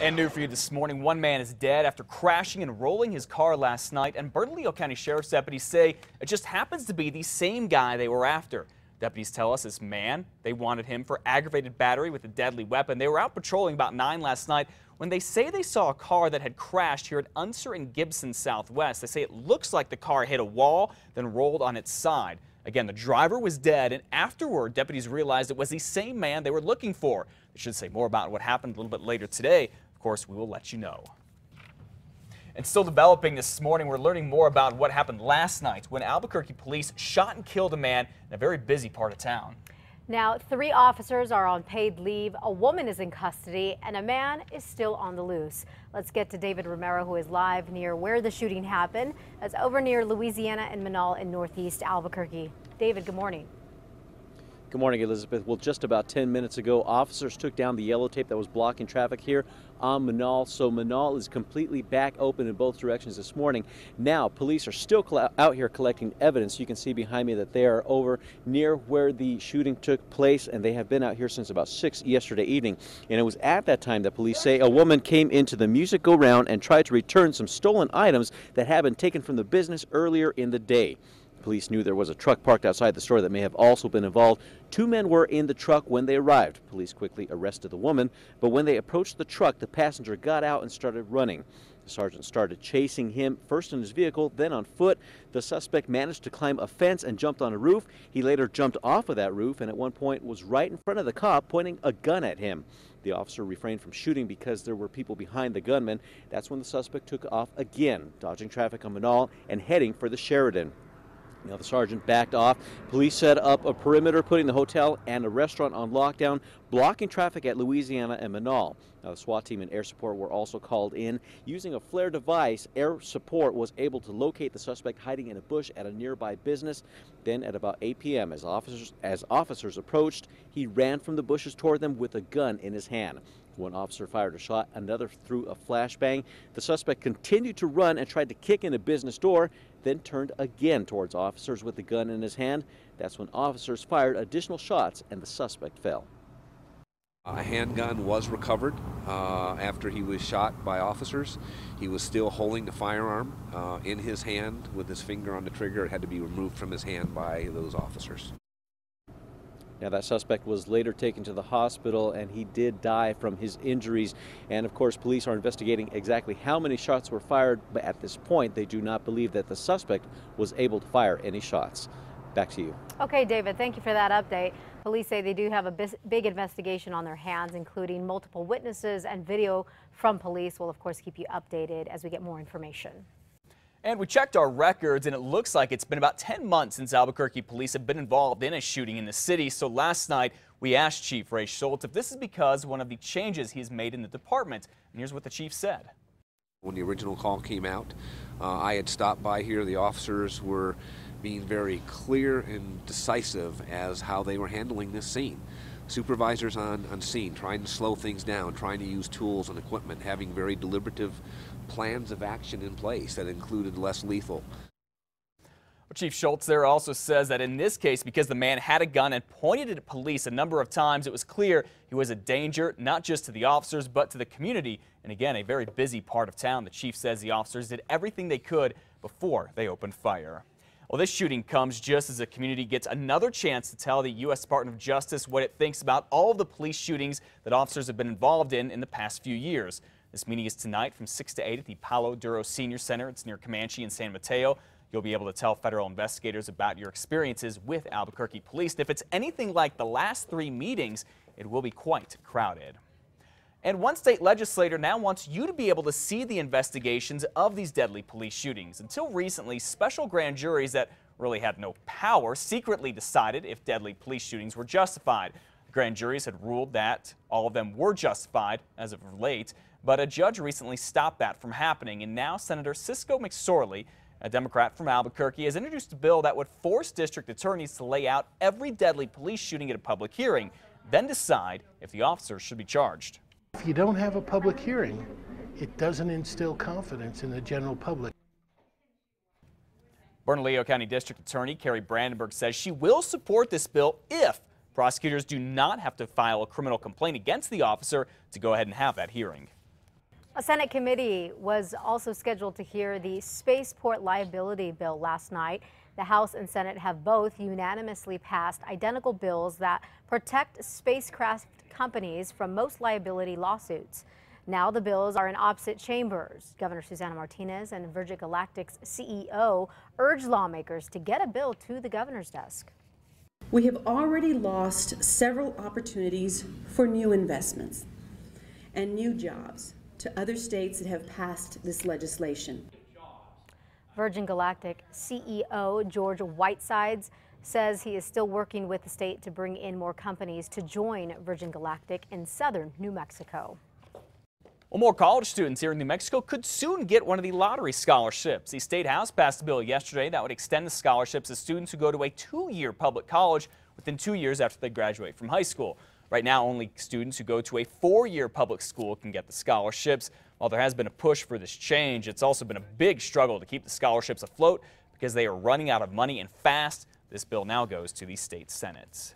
And new for you this morning, one man is dead after crashing and rolling his car last night, and Bernalillo County Sheriff's deputies say it just happens to be the same guy they were after. Deputies tell us this man, they wanted him for aggravated battery with a deadly weapon. They were out patrolling about 9 last night when they say they saw a car that had crashed here at Unser and Gibson Southwest. They say it looks like the car hit a wall, then rolled on its side. Again, the driver was dead, and afterward, deputies realized it was the same man they were looking for. They should say more about what happened a little bit later today. Of course, we will let you know. And still developing this morning, we're learning more about what happened last night when Albuquerque police shot and killed a man in a very busy part of town. Now, 3 officers are on paid leave, a woman is in custody, and a man is still on the loose. Let's get to David Romero, who is live near where the shooting happened. That's over near Louisiana and Manal in northeast Albuquerque. David, good morning. Good morning, Elizabeth. Well, just about 10 minutes ago, officers took down the yellow tape that was blocking traffic here on Manal. So Manal is completely back open in both directions this morning. Now, police are still out here collecting evidence. You can see behind me that they are over near where the shooting took place, and they have been out here since about 6 yesterday evening. And it was at that time that police say a woman came into the music go-round and tried to return some stolen items that had been taken from the business earlier in the day. Police knew there was a truck parked outside the store that may have also been involved. 2 men were in the truck when they arrived. Police quickly arrested the woman, but when they approached the truck, the passenger got out and started running. The sergeant started chasing him, first in his vehicle, then on foot. The suspect managed to climb a fence and jumped on a roof. He later jumped off of that roof and at one point was right in front of the cop, pointing a gun at him. The officer refrained from shooting because there were people behind the gunman. That's when the suspect took off again, dodging traffic on Manal and heading for the Sheridan. Now the sergeant backed off. Police set up a perimeter, putting the hotel and a restaurant on lockdown, blocking traffic at Louisiana and Manal. Now the SWAT team and air support were also called in. Using a flare device, air support was able to locate the suspect hiding in a bush at a nearby business. Then at about 8 p.m., as officers approached, he ran from the bushes toward them with a gun in his hand. One officer fired a shot, another threw a flashbang. The suspect continued to run and tried to kick in a business door, then turned again towards officers with the gun in his hand. That's when officers fired additional shots and the suspect fell. A handgun was recovered after he was shot by officers. He was still holding the firearm in his hand with his finger on the trigger. It had to be removed from his hand by those officers. Now, that suspect was later taken to the hospital, and he did die from his injuries. And, of course, police are investigating exactly how many shots were fired, but at this point, they do not believe that the suspect was able to fire any shots. Back to you. Okay, David, thank you for that update. Police say they do have a big investigation on their hands, including multiple witnesses and video from police. We'll, of course, keep you updated as we get more information. And we checked our records, and it looks like it's been about 10 months since Albuquerque police have been involved in a shooting in the city. So last night, we asked Chief Ray Schultz if this is because of one of the changes he's made in the department. And here's what the chief said. When the original call came out, I had stopped by here. The officers were being very clear and decisive as how they were handling this scene. Supervisors on scene, trying to slow things down, trying to use tools and equipment, having very deliberative plans of action in place that included less lethal. Chief Schultz there also says that in this case, because the man had a gun and pointed it at police a number of times, it was clear he was a danger, not just to the officers, but to the community. And again, a very busy part of town. The chief says the officers did everything they could before they opened fire. Well, this shooting comes just as the community gets another chance to tell the U.S. Department of Justice what it thinks about all of the police shootings that officers have been involved in the past few years. This meeting is tonight from 6 to 8 at the Palo Duro Senior Center. It's near Comanche and San Mateo. You'll be able to tell federal investigators about your experiences with Albuquerque police. And if it's anything like the last 3 meetings, it will be quite crowded. And one state legislator now wants you to be able to see the investigations of these deadly police shootings. Until recently, special grand juries that really had no power secretly decided if deadly police shootings were justified. The grand juries had ruled that all of them were justified as of late, but a judge recently stopped that from happening. And now Senator Cisco McSorley, a Democrat from Albuquerque, has introduced a bill that would force district attorneys to lay out every deadly police shooting at a public hearing, then decide if the officers should be charged. If you don't have a public hearing, it doesn't instill confidence in the general public. Bernalillo County District Attorney Carrie Brandenburg says she will support this bill if prosecutors do not have to file a criminal complaint against the officer to go ahead and have that hearing. A Senate committee was also scheduled to hear the spaceport liability bill last night. The House and Senate have both unanimously passed identical bills that protect spacecraft companies from most liability lawsuits. Now the bills are in opposite chambers. Governor Susana Martinez and Virgin Galactic's CEO urge lawmakers to get a bill to the governor's desk. We have already lost several opportunities for new investments and new jobs to other states that have passed this legislation. Virgin Galactic CEO George Whitesides says he is still working with the state to bring in more companies to join Virgin Galactic in southern New Mexico. Well, more college students here in New Mexico could soon get one of the lottery scholarships. The State House passed a bill yesterday that would extend the scholarships to students who go to a 2-year public college within 2 years after they graduate from high school. Right now, only students who go to a 4-year public school can get the scholarships. While there has been a push for this change, it's also been a big struggle to keep the scholarships afloat because they are running out of money and fast. This bill now goes to the state Senate.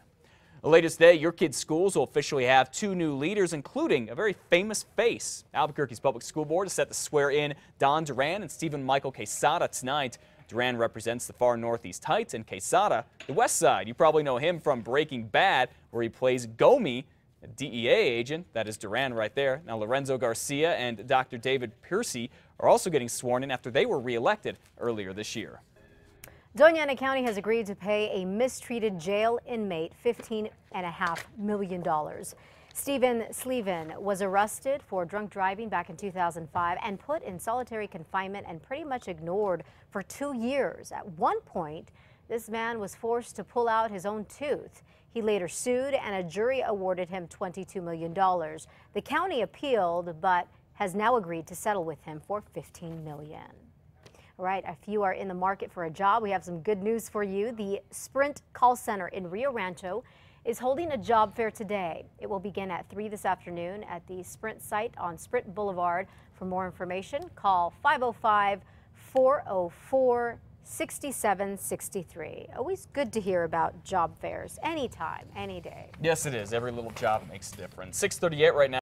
The latest day, your kids' schools will officially have 2 new leaders, including a very famous face. Albuquerque's public school board is set to swear in Don Duran and Stephen Michael Quesada tonight. Duran represents the far northeast Heights and Quesada, the west side. You probably know him from Breaking Bad, where he plays Gomi, a DEA agent. That is Duran right there. Now, Lorenzo Garcia and Dr. David Piercy are also getting sworn in after they were reelected earlier this year. Doña Ana County has agreed to pay a mistreated jail inmate $15.5 million. Stephen Sleven was arrested for drunk driving back in 2005 and put in solitary confinement and pretty much ignored for 2 years. At one point, this man was forced to pull out his own tooth. He later sued and a jury awarded him $22 million. The county appealed but has now agreed to settle with him for $15 million. All right, if you are in the market for a job, we have some good news for you. The Sprint call center in Rio Rancho is holding a job fair today. It will begin at 3 this afternoon at the Sprint site on Sprint Boulevard. For more information, call 505-404-6763. Always good to hear about job fairs anytime, any day. Yes, it is. Every little job makes a difference. 6:38 right now.